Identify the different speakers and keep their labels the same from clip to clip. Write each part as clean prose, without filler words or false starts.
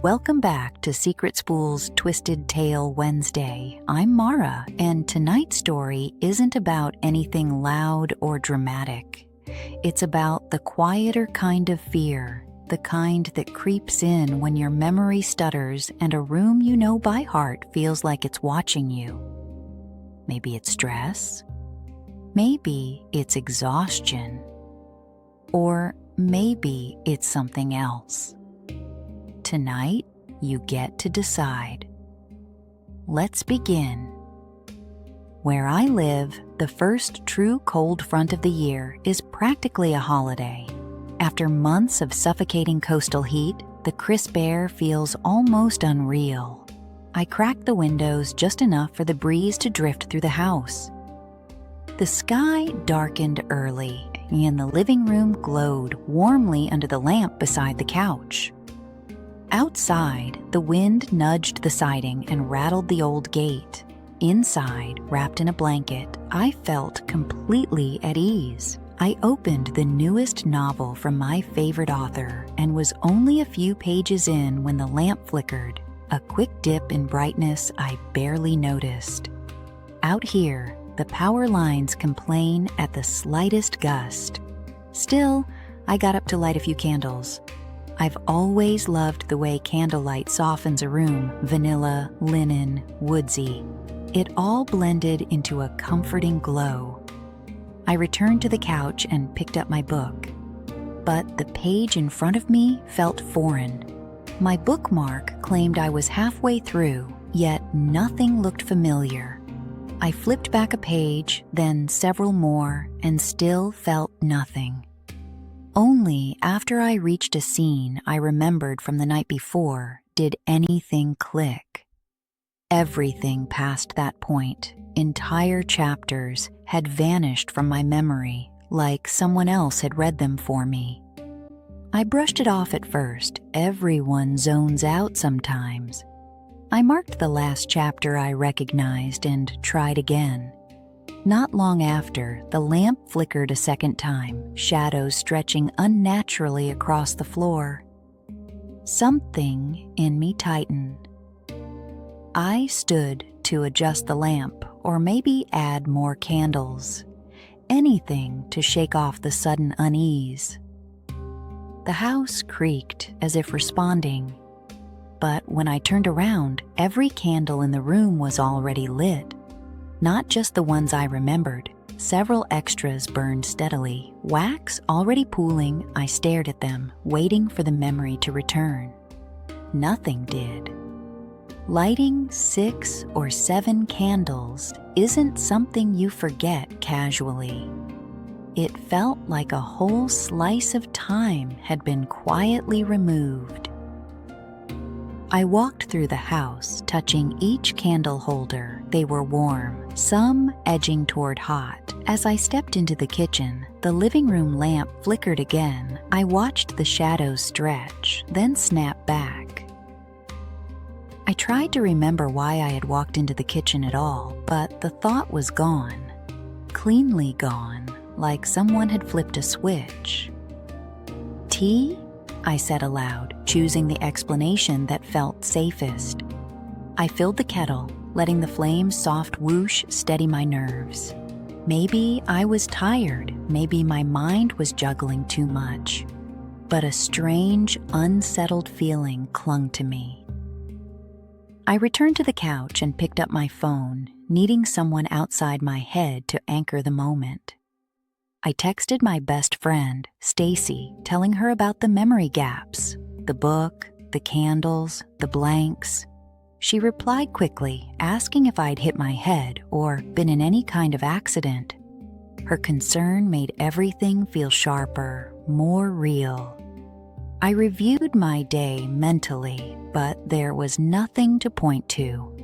Speaker 1: Welcome back to SecretSpool's Twisted Tale Wednesday. I'm Mara, and tonight's story isn't about anything loud or dramatic. It's about the quieter kind of fear, the kind that creeps in when your memory stutters and a room you know by heart feels like it's watching you. Maybe it's stress. Maybe it's exhaustion. Or maybe it's something else. Tonight, you get to decide. Let's begin. Where I live, the first true cold front of the year is practically a holiday. After months of suffocating coastal heat, the crisp air feels almost unreal. I crack the windows just enough for the breeze to drift through the house. The sky darkened early, and the living room glowed warmly under the lamp beside the couch. Outside, the wind nudged the siding and rattled the old gate. Inside, wrapped in a blanket, I felt completely at ease. I opened the newest novel from my favorite author and was only a few pages in when the lamp flickered, a quick dip in brightness I barely noticed. Out here, the power lines complain at the slightest gust. Still, I got up to light a few candles. I've always loved the way candlelight softens a room, vanilla, linen, woodsy. It all blended into a comforting glow. I returned to the couch and picked up my book. But the page in front of me felt foreign. My bookmark claimed I was halfway through, yet nothing looked familiar. I flipped back a page, then several more, and still felt nothing. Only after I reached a scene I remembered from the night before did anything click. Everything past that point, entire chapters, had vanished from my memory, like someone else had read them for me. I brushed it off at first. Everyone zones out sometimes. I marked the last chapter I recognized and tried again. Not long after, the lamp flickered a second time, shadows stretching unnaturally across the floor. Something in me tightened. I stood to adjust the lamp, or maybe add more candles. Anything to shake off the sudden unease. The house creaked as if responding. But when I turned around, every candle in the room was already lit. Not just the ones I remembered. Several extras burned steadily. Wax already pooling, I stared at them, waiting for the memory to return. Nothing did. Lighting 6 or 7 candles isn't something you forget casually. It felt like a whole slice of time had been quietly removed. I walked through the house, touching each candle holder. They were warm, some edging toward hot. As I stepped into the kitchen, the living room lamp flickered again. I watched the shadows stretch, then snap back. I tried to remember why I had walked into the kitchen at all, but the thought was gone. Cleanly gone, like someone had flipped a switch. Tea? I said aloud, choosing the explanation that felt safest. I filled the kettle, letting the flame's soft whoosh steady my nerves. Maybe I was tired, maybe my mind was juggling too much. But a strange, unsettled feeling clung to me. I returned to the couch and picked up my phone, needing someone outside my head to anchor the moment. I texted my best friend, Stacy, telling her about the memory gaps, the book, the candles, the blanks. She replied quickly, asking if I'd hit my head or been in any kind of accident. Her concern made everything feel sharper, more real. I reviewed my day mentally, but there was nothing to point to.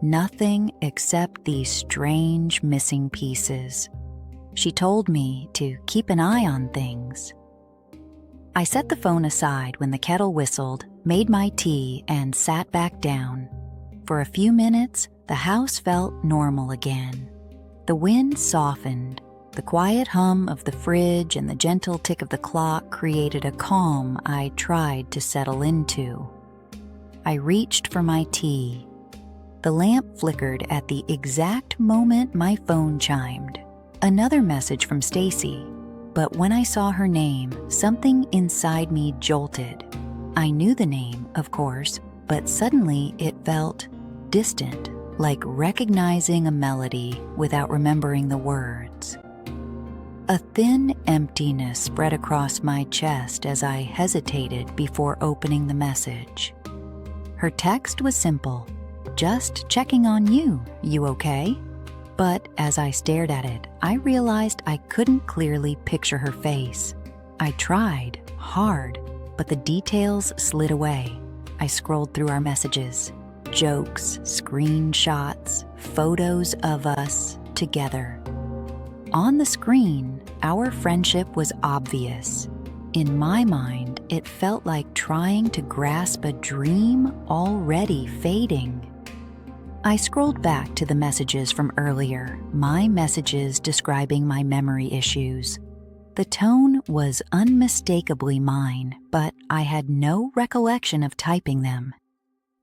Speaker 1: Nothing except these strange missing pieces. She told me to keep an eye on things. I set the phone aside when the kettle whistled, made my tea, and sat back down. For a few minutes, the house felt normal again. The wind softened. The quiet hum of the fridge and the gentle tick of the clock created a calm I tried to settle into. I reached for my tea. The lamp flickered at the exact moment my phone chimed. Another message from Stacy. But when I saw her name, something inside me jolted. I knew the name, of course, but suddenly it felt distant, like recognizing a melody without remembering the words. A thin emptiness spread across my chest as I hesitated before opening the message. Her text was simple, "Just checking on you. You okay?" But as I stared at it, I realized I couldn't clearly picture her face. I tried hard, but the details slid away. I scrolled through our messages. Jokes, screenshots, photos of us together. On the screen, our friendship was obvious. In my mind, it felt like trying to grasp a dream already fading. I scrolled back to the messages from earlier, my messages describing my memory issues. The tone was unmistakably mine, but I had no recollection of typing them.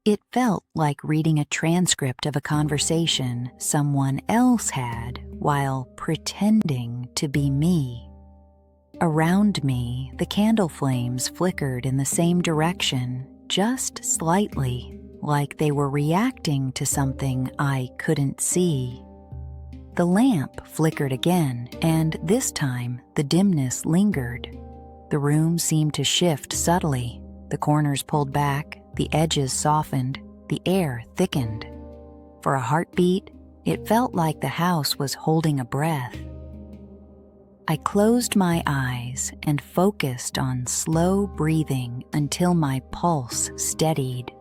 Speaker 1: It felt like reading a transcript of a conversation someone else had while pretending to be me. Around me, the candle flames flickered in the same direction, just slightly, like they were reacting to something I couldn't see. The lamp flickered again, and this time the dimness lingered. The room seemed to shift subtly. The corners pulled back, the edges softened, the air thickened. For a heartbeat, it felt like the house was holding a breath. I closed my eyes and focused on slow breathing until my pulse steadied.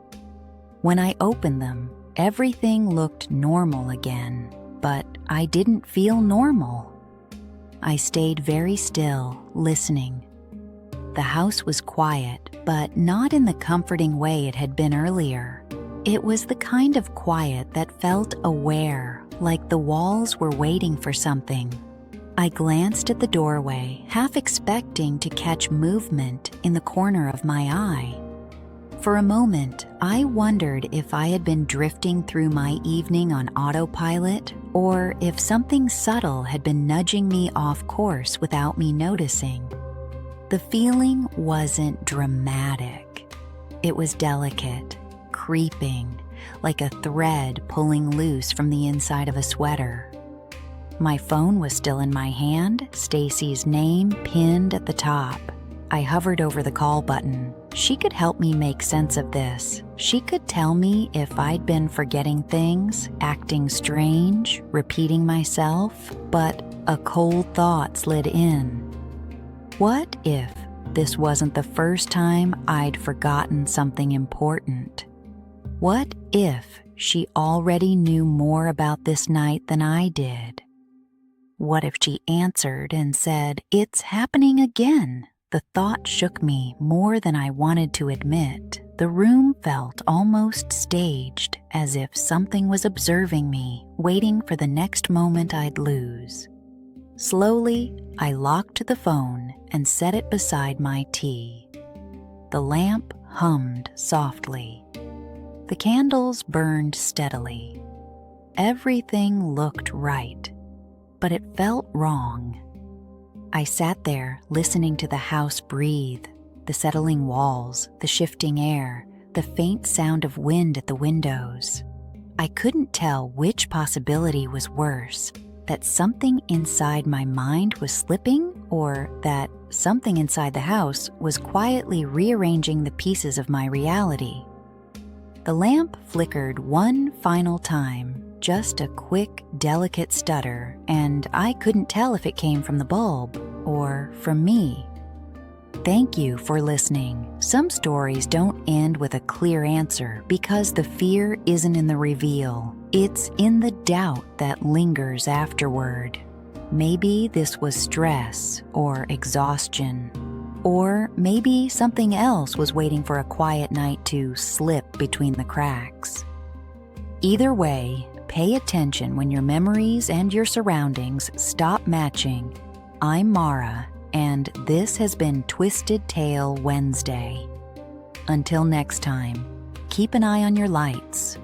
Speaker 1: When I opened them, everything looked normal again, but I didn't feel normal. I stayed very still, listening. The house was quiet, but not in the comforting way it had been earlier. It was the kind of quiet that felt aware, like the walls were waiting for something. I glanced at the doorway, half expecting to catch movement in the corner of my eye. For a moment, I wondered if I had been drifting through my evening on autopilot, or if something subtle had been nudging me off course without me noticing. The feeling wasn't dramatic. It was delicate, creeping, like a thread pulling loose from the inside of a sweater. My phone was still in my hand, Stacy's name pinned at the top. I hovered over the call button. She could help me make sense of this. She could tell me if I'd been forgetting things, acting strange, repeating myself, but a cold thought slid in. What if this wasn't the first time I'd forgotten something important? What if she already knew more about this night than I did? What if she answered and said, "It's happening again"? The thought shook me more than I wanted to admit. The room felt almost staged, as if something was observing me, waiting for the next moment I'd lose. Slowly, I locked the phone and set it beside my tea. The lamp hummed softly. The candles burned steadily. Everything looked right, but it felt wrong. I sat there, listening to the house breathe, the settling walls, the shifting air, the faint sound of wind at the windows. I couldn't tell which possibility was worse, that something inside my mind was slipping, or that something inside the house was quietly rearranging the pieces of my reality. The lamp flickered one final time, just a quick, delicate stutter, and I couldn't tell if it came from the bulb or from me. Thank you for listening. Some stories don't end with a clear answer because the fear isn't in the reveal. It's in the doubt that lingers afterward. Maybe this was stress or exhaustion, or maybe something else was waiting for a quiet night to slip between the cracks. Either way, pay attention when your memories and your surroundings stop matching. I'm Mara, and this has been Twisted Tale Wednesday. Until next time, keep keep an eye on your lights.